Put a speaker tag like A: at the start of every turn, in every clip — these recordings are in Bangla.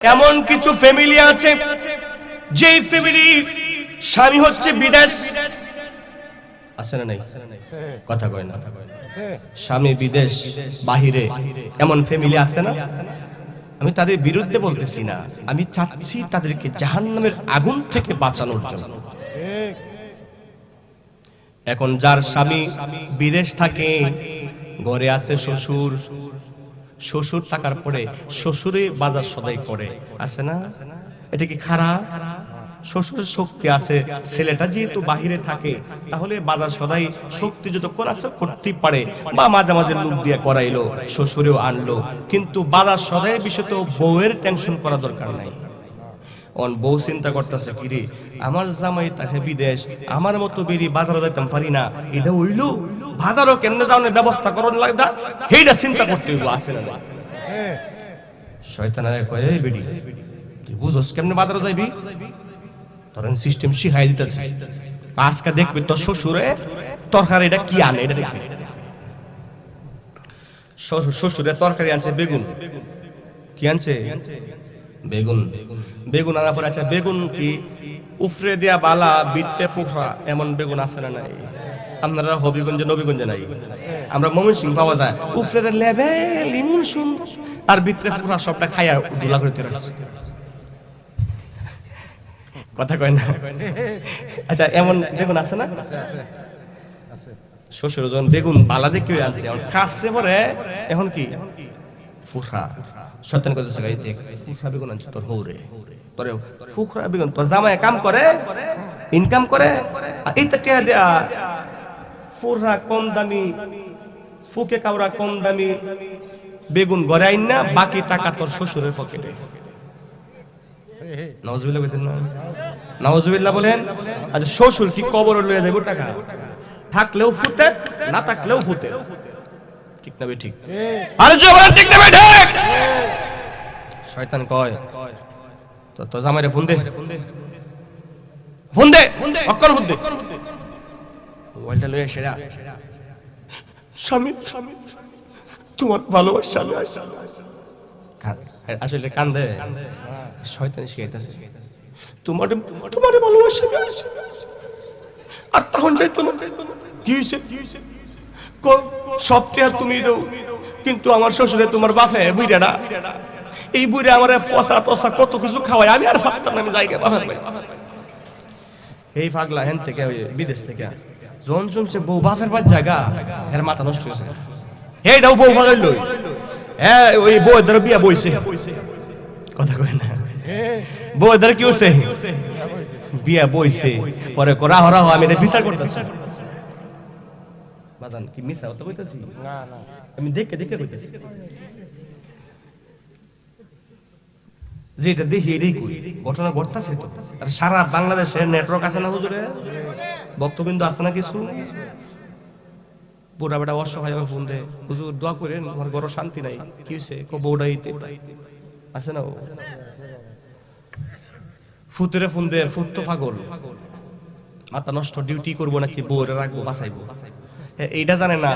A: এমন কিছু ফ্যামিলি আছে যেই ফ্যামিলি স্বামী হচ্ছে বিদেশ, আছে না নাই? কথা কয় না, স্বামী বিদেশ বাহিরে, এমন ফ্যামিলি আছে না? আমি তাদের বিরুদ্ধে বলতেছি না, আমি চাচ্ছি তাদেরকে জাহান্নামের আগুন থেকে বাঁচানোর জন্য। এখন যার স্বামী বিদেশ থাকে, ঘরে আছে শ্বশুর, শ্বশুর থাকার পরে শ্বশুরে বাজার সদাই করে, আছে না? এটা কি খারাপ? শ্বশুরের শক্তি আছে, ছেলেটা যেহেতু বাহিরে থাকে তাহলে বাজার সদাই শক্তি যতক্ষণ আছে করতেই পারে, বা মাঝে মাঝে লোক দিয়ে করাইলো, শ্বশুরেও আনলো, কিন্তু বাজার সদাইয়ের বিষয়ে তো বউয়ের টেনশন করা দরকার নাই। অন বউ চিন্তা করতেছে, কিরে আমার জামাই থাকে বিদেশ, আমার মতো বেরি বাজারও যাইতাম পারি না, এটা হইলো বাজারও কেমনে যাওয়ার ব্যবস্থা করার লাগদা, সেইটা চিন্তা করতে হইব, আছে না? শয়তান কয়, এই বেডি তুই বুঝোস কেমনে বাজারও যাইবি, ধরেন সিস্টেম শিখাই দিতেছে, আজকে দেখবি তোর শ্বশুরে তরকারিটা কি আনে, এটা দেখবি। শ্বশুরে তরকারি আনছে বেগুন, কি আনছে? বেগুন। বেগুন আনার পরে আচ্ছা বেগুন কি উফরে দিয়া বালা বিত্তে ফুফা, এমন বেগুন আছে না নাই? আপনারা হবিগঞ্জে নবীগঞ্জে নাই, আমরা ময়মনসিংহ পাওয়া যায়, উফরে লেভেল ইমন সুন্দর আর বিত্তে ফুফা সবটা খাইয়া ধুলা করে তৈরি। কথা কয় না? আচ্ছা এমন বেগুন আছে না? শ্বশুর যখন বেগুন বালা দেখে আনছে, এখন কাটছে পরে এখন কি ফুফা শয়তান কইতেছে, গাই দেখ ফুফা বেগুন আনছে তোর হৌরে, তোরে ফুফা বেগুন তোর জামাই কাম করে, ইনকাম করে, এইটা কে দেয়া ফুফা কম দামি, ফুকে কাউরা কম দামি বেগুন ঘরে আইন না, বাকি টাকা তোর শ্বশুরের পকেটে। নাউজুবিল্লাহ কইতেন না? নাউজুবিল্লাহ বলেন। আচ্ছা শ্বশুর কি কবরে লইয়া যাইব টাকা? থাকলেও ফুতে, না থাকলেও ফুতে, ঠিক না? ঠিক। আরে জবান ঠিক না? ঠিক। শয়তান কয় তো জামাইরে ফোন দে, ফোন দে, অক্ষর ফোন দে, মোবাইলটা লইয়া সেরা, স্বামী তোমার ভালোবাসা আসলে কান্দে, শয়তান শিখাইতেছে তোমারে ভালোবাসা আর তখন যাইতো না, কি হইছে সবটা তুমি দাও, কিন্তু আমার শ্বশুরে তোমার বাপে বুইড়াটা, এই বুইড়া আমার ফসা টসা কত কিছু খাওয়ায়, আমি আর ভাবতাম না আমি জায়গা বাপের ভাই। এই পাগলা হেন থেকে বিদেশ থেকে জন শুনছে বউ বাপের বাড়ির জায়গা, এর মাথা নষ্ট হয়েছে, এইটাও বউ ভাগাইল, হ্যাঁ ওই বউ ধরে বিয়া বইছে, কথা কয় না? বউ ধরে কি হচ্ছে, বিয়া বইছে, পরে করা হরা আমি এটা বিচার করতেছি, বাদান কি মিছা কথা কইতাছি? না না, আমি দেখে দেখে কইতাছি, যেটা দেখি এটাই কই, ঘটনা ঘটতাছে তো। আর সারা বাংলাদেশের নেটওয়ার্ক আছে না হুজুরে, বক্তবিন্দু আছে না কিছু, বুড়া বেটা অসহায় ফোন দে, হুজুর দোয়া করেন আমার ঘরে শান্তি নাই, কি হইছে? কো বউডাইতে আছে না, ফুতুরে ফোন দে, ফুত তো পাগল, মাথা নষ্ট, ডিউটি করবো নাকি বউরে রাখবো বাঁচাইবো, এইটা জানে না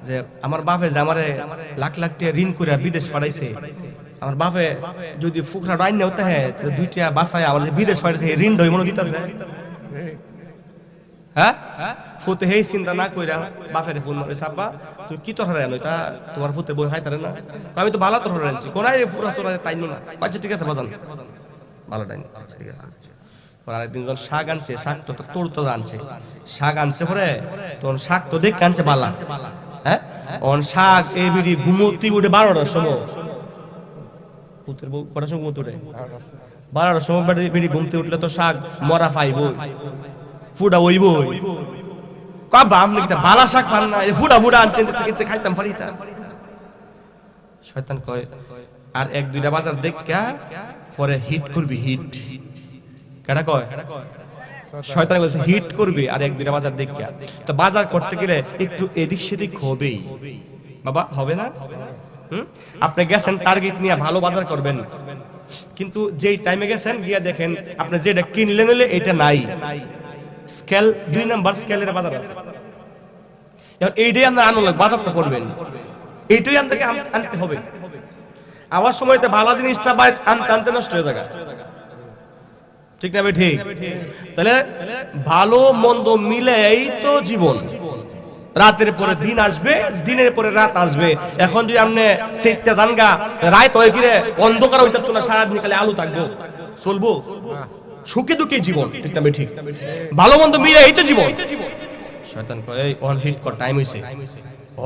A: যে আমার বাপে যে আমারে লাখ লাখ টাকা ঋণ করে বিদেশ পাঠাইছে, আমার বাপে যদি ফুকরা ডাইন না হতে হ্যাঁ দুইটা বাঁচায় আমার যে বিদেশ পাঠাইছে ঋণ ডই মনে দিতেছে, হ্যাঁ ফুতে হেই চিন্তা না কইরা বাপের ফোন মারে, সাব্বা তুমি কি তোর হারাই তা তোমার ফুতে বই খাইতারে না, আমি তো ভালো তোর হারাই আনছি, কোনায় পুরা চোরা তাইনো না, আচ্ছা ঠিক আছে বাজান ভালো ডাইন, আচ্ছা ঠিক আছে। আরেকদিন যখন শাক আনছে, শাক তো তোর তো আনছে, শাক আনছে পরে তখন শাক তো দেখে আনছে বালা, হ্যাঁ অন শাক এই বিড়ি ঘুমতি উঠে 12টার সময়, পুতের বউ কটার সময় ঘুমতে উঠে? 12টার সময় বিড়ি ঘুমতে উঠলে তো শাক মরা পাইব, ফুডা ওইব, কাবা আমনে কি বালা শাক খান না, ফুডা ফুডা আনছেন থেকে খাইতাম পারিতাম। শয়তান কয় আর এক দুইটা বাজার দেখা পরে হিট করবি, হিট কেডা কয়? শয়তান বলছে হিট করবি আর এক দুইটা বাজার দেখা, তো বাজার করতে গেলে একটু এদিক সেদিক হবেই বাবা, হবে না? আপনি গেছেন টার্গেট নিয়ে ভালো বাজার করবেন, কিন্তু যেই টাইমে গেছেন গিয়া দেখেন আপনি যেটা কিনলে নিলে এটা নাই, স্কেল 2 নাম্বার স্কেলের বাজার আছে, এখন এইটাই আপনার আনন্দ বাজারটা করবেন, এইটাই আপনাকে আনতে হবে। আবার সময়তে ভালো জিনিসটা বাইরে আনতে আনতে নষ্ট হয়ে যায়, ঠিক না ভাই? ঠিক। তাহলে ভালো মন্দ মিলেই তো জীবন। রাতের পরে দিন আসবে, দিনের পরে রাত আসবে। এখন যদি আপনি সেইটা জানগা রাত হয়ে গিয়ে অন্ধকার হইতে তো না, সারাদিন খালি আলো থাকবো, চলবো? সুখে দুঃখে জীবন, ঠিক না ভাই? ঠিক। ভালো মন্দ মিলেই তো জীবন। শয়তান কয় এই অন হিট কর, টাইম হইছে।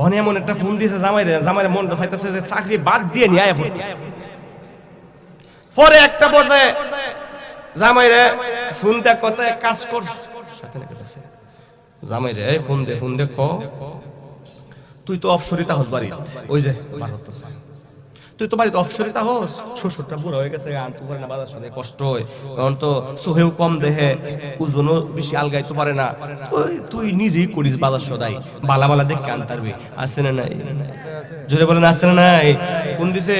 A: অন এমন একটা ফোন দিয়েছে জামাইরে, জামাইরে মনটা চাইতেছে যে চাকরি বাদ দিয়ে নিয়ে আয় পড়তে। পরে একটা বসে জামাইরে ফোন দেখ কত কাজ কর, শয়তানে কইতেছে জামাইরে এই ফোন দে ক তুই তো অফসরিতা হস বাড়ি, ওই যে বার হতেছে, তুই তো বাড়িতে অফসরিতা হস, শ্বশুরটা বুড়া হয়ে গেছে, আনতে পারে না, বাজার সাথে কষ্ট হয়, কারণ তো সোহেও কম দেহে, ওজনও বেশি আলগাইতে পারে না, তুই নিজেই করিস বাজার সদাই, বালা বালা দেখে আনতে পারবি। আছে না নাই? জোরে বলেন আছে না নাই? কোন দিছে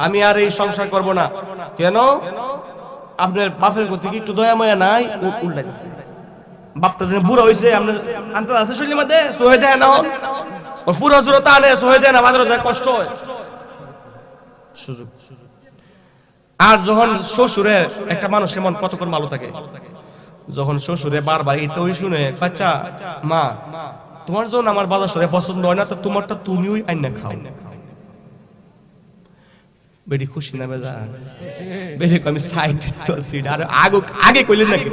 A: আমি আর এই সংসার করব না? কেন? আপনার বাপের প্রতি কি একটু দয়া মায়া নাই? ও উল্টাইতেছে, বাপটা যেন বুড়া হইছে, আপনার আনতে আছে শরীরের মধ্যে, সোহে দেয় না, ওর পুরো জোরতা আনে, সোহে দেয় না, বাজারে যায় কষ্ট হয়, সুযোগ। আর যখন শ্বশুরে, একটা মানুষের মন কতক্ষণ ভালো থাকে, যখন শ্বশুরে বারবার এই তো ওই শুনে, বাচ্চা মা তোমার জন্য আমার বাজার সরে পছন্দ হয় না, তো তোমারটা তুমিও আইনা খাও। বেডি খুশি না বেজা? বেডি আমি সাইড তো আছি, আর আগে কইলেন নাকি?